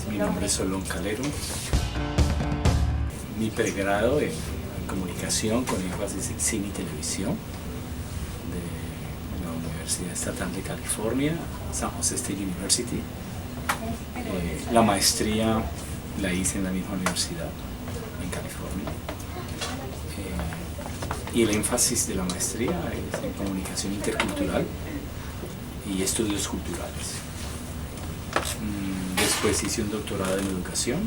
Mi nombre es Solón Calero. Mi pregrado en comunicación con énfasis en cine y televisión de la Universidad Estatal de California, San Jose State University. La maestría la hice en la misma universidad, en California. Y el énfasis de la maestría es en comunicación intercultural y estudios culturales. Después hice un doctorado en educación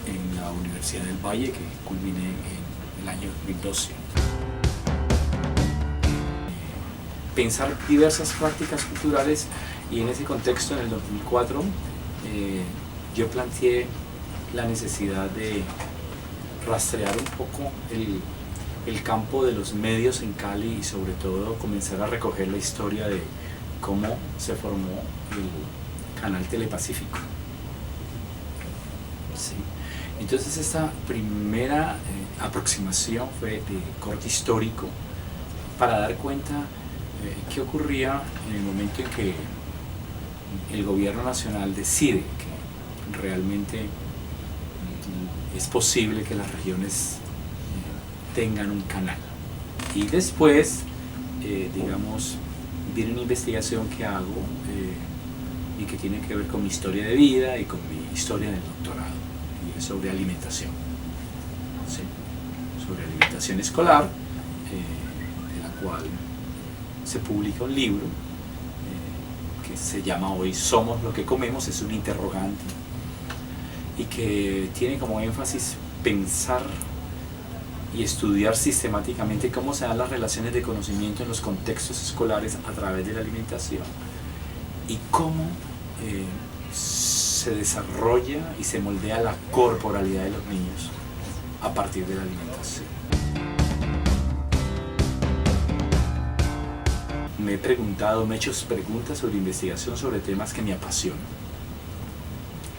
en la Universidad del Valle, que culminé en el año 2012. Pensar diversas prácticas culturales, y en ese contexto, en el 2004, yo planteé la necesidad de rastrear un poco el campo de los medios en Cali y sobre todo comenzar a recoger la historia de cómo se formó el canal Telepacífico. Sí. Entonces esta primera aproximación fue de corte histórico para dar cuenta qué ocurría en el momento en que el gobierno nacional decide que realmente es posible que las regiones tengan un canal. Y después, digamos, viene una investigación que hago y que tiene que ver con mi historia de vida y con mi historia en el doctorado, y es sobre alimentación, ¿sí? Sobre alimentación escolar, de la cual se publica un libro que se llama hoy Somos lo que comemos, es un interrogante, y que tiene como énfasis pensar y estudiar sistemáticamente cómo se dan las relaciones de conocimiento en los contextos escolares a través de la alimentación y cómo se desarrolla y se moldea la corporalidad de los niños a partir de la alimentación. Me he preguntado, me he hecho preguntas sobre investigación sobre temas que me apasionan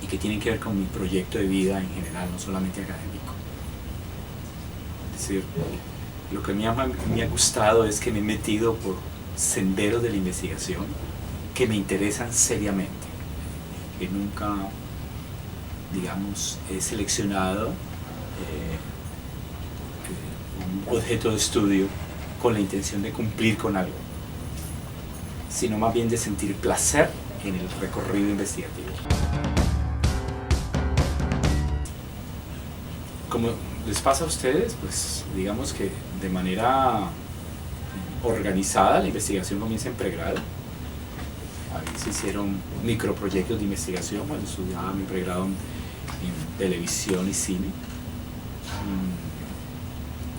y que tienen que ver con mi proyecto de vida en general, no solamente académico. Es decir, lo que me ha gustado es que me he metido por senderos de la investigación que me interesan seriamente, que nunca, digamos, he seleccionado un objeto de estudio con la intención de cumplir con algo, sino más bien de sentir placer en el recorrido investigativo. Como les pasa a ustedes, pues digamos que de manera organizada la investigación comienza en pregrado. Ahí se hicieron microproyectos de investigación cuando estudiaba mi pregrado en televisión y cine.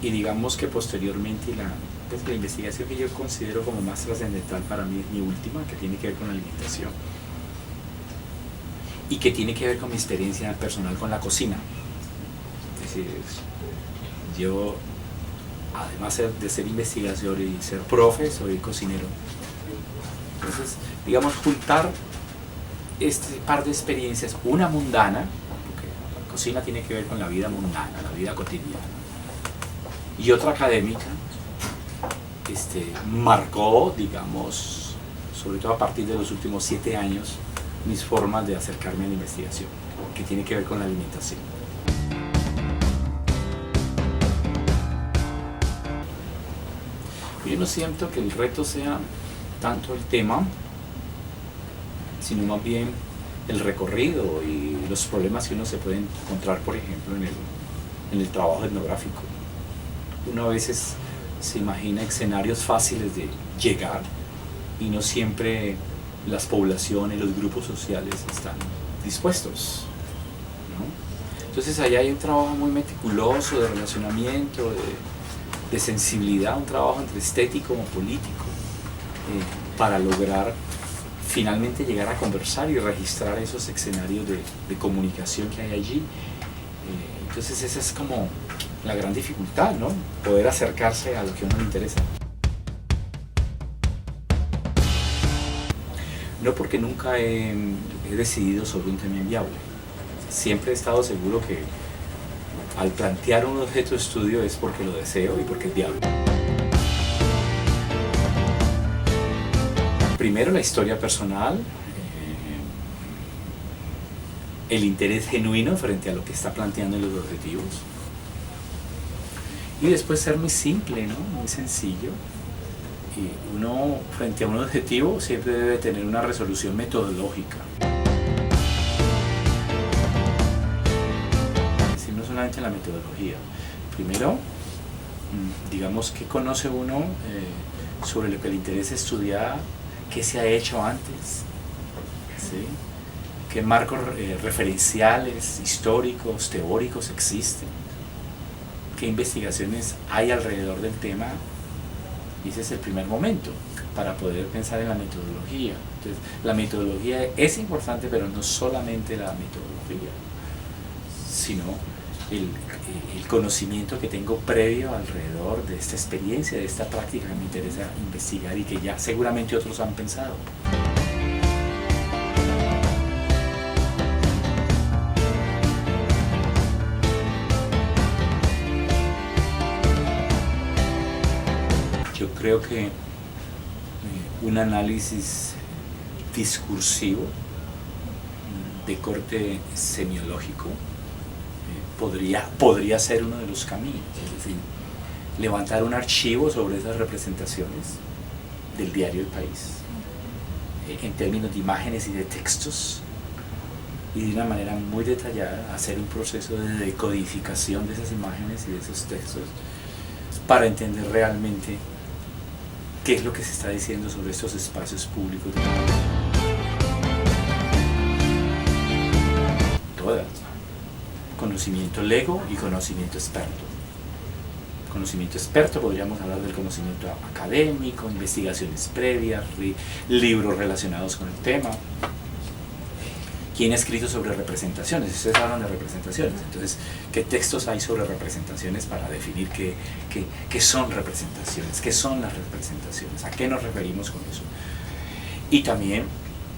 Y digamos que posteriormente la investigación que yo considero como más trascendental para mí es mi última, que tiene que ver con la alimentación y que tiene que ver con mi experiencia personal con la cocina. Es decir, yo, además de ser investigador y ser profe, soy cocinero. Entonces, digamos, juntar este par de experiencias, una mundana, porque la cocina tiene que ver con la vida mundana, la vida cotidiana, y otra académica, marcó, digamos, sobre todo a partir de los últimos 7 años, mis formas de acercarme a la investigación, que tiene que ver con la alimentación. Yo no siento que el reto sea tanto el tema, sino más bien el recorrido y los problemas que uno se puede encontrar, por ejemplo, en el trabajo etnográfico. Uno a veces se imagina escenarios fáciles de llegar y no siempre las poblaciones, los grupos sociales están dispuestos, ¿no? Entonces allá hay un trabajo muy meticuloso de relacionamiento, de sensibilidad, un trabajo entre estético y político, para lograr finalmente llegar a conversar y registrar esos escenarios de comunicación que hay allí. Entonces esa es como la gran dificultad, ¿no? Poder acercarse a lo que a uno le interesa. No porque nunca he decidido sobre un tema inviable. Siempre he estado seguro que al plantear un objeto de estudio es porque lo deseo y porque es viable. Primero la historia personal, el interés genuino frente a lo que está planteando en los objetivos. Y después ser muy simple, ¿no? Muy sencillo. Y uno, frente a un objetivo, siempre debe tener una resolución metodológica. Es decir, no solamente la metodología. Primero, digamos, ¿qué conoce uno sobre lo que le interesa estudiar? ¿Qué se ha hecho antes? ¿Sí? ¿Qué marcos referenciales, históricos, teóricos existen? ¿Qué investigaciones hay alrededor del tema? Y ese es el primer momento para poder pensar en la metodología. Entonces, la metodología es importante, pero no solamente la metodología, sino el conocimiento que tengo previo alrededor de esta experiencia, de esta práctica que me interesa investigar y que ya seguramente otros han pensado. Yo creo que un análisis discursivo de corte semiológico podría ser uno de los caminos, es decir, levantar un archivo sobre esas representaciones del diario El País, en términos de imágenes y de textos, y de una manera muy detallada hacer un proceso de decodificación de esas imágenes y de esos textos para entender realmente qué es lo que se está diciendo sobre estos espacios públicos. Todas. Conocimiento lego y conocimiento experto. Conocimiento experto, podríamos hablar del conocimiento académico, investigaciones previas, libros relacionados con el tema. ¿Quién ha escrito sobre representaciones? Ustedes hablan de representaciones, entonces, ¿qué textos hay sobre representaciones para definir qué son representaciones? ¿Qué son las representaciones? ¿A qué nos referimos con eso? Y también,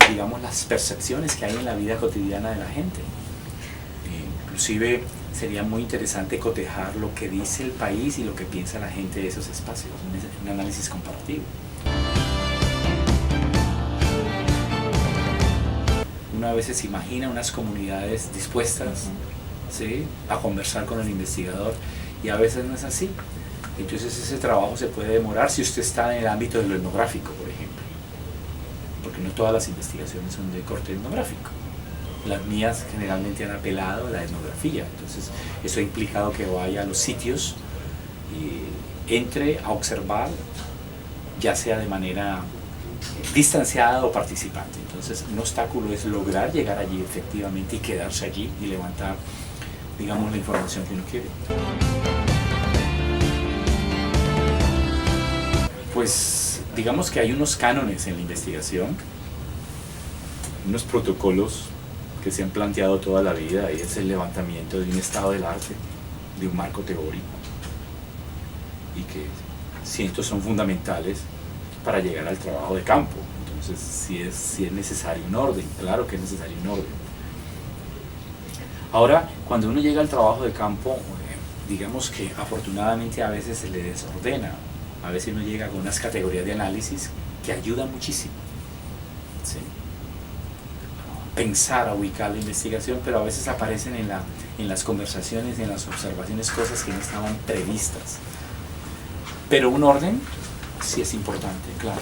digamos, las percepciones que hay en la vida cotidiana de la gente. Inclusive sería muy interesante cotejar lo que dice el país y lo que piensa la gente de esos espacios, un análisis comparativo. Una vez se imagina unas comunidades dispuestas, ¿sí?, a conversar con el investigador, y a veces no es así. Entonces ese trabajo se puede demorar si usted está en el ámbito de lo etnográfico, por ejemplo, porque no todas las investigaciones son de corte etnográfico. Las mías generalmente han apelado a la etnografía, entonces eso ha implicado que vaya a los sitios y entre a observar, ya sea de manera distanciada o participante. Entonces un obstáculo es lograr llegar allí efectivamente y quedarse allí y levantar, digamos, la información que uno quiere. Pues digamos que hay unos cánones en la investigación, unos protocolos que se han planteado toda la vida, y es el levantamiento de un estado del arte, de un marco teórico, y que siento son fundamentales para llegar al trabajo de campo. Entonces, si es necesario un orden, claro que es necesario un orden. Ahora, cuando uno llega al trabajo de campo, digamos que afortunadamente a veces se le desordena, a veces uno llega con unas categorías de análisis que ayudan muchísimo, ¿sí?, pensar, a ubicar la investigación, pero a veces aparecen en las conversaciones y en las observaciones cosas que no estaban previstas. Pero un orden sí es importante, claro.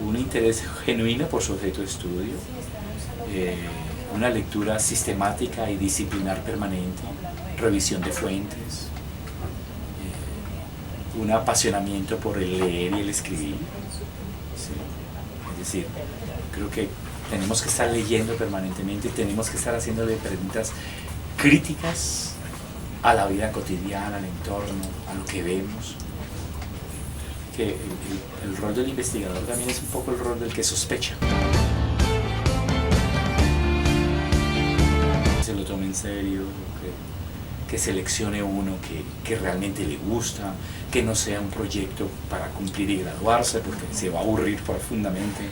Un interés genuino por su objeto de estudio, una lectura sistemática y disciplinar permanente, revisión de fuentes, un apasionamiento por el leer y el escribir. ¿Sí? Es decir, creo que tenemos que estar leyendo permanentemente y tenemos que estar haciéndole preguntas críticas a la vida cotidiana, al entorno, a lo que vemos. Que el rol del investigador también es un poco el rol del que sospecha. Se lo tome en serio, que seleccione uno que realmente le gusta, que no sea un proyecto para cumplir y graduarse, porque se va a aburrir profundamente.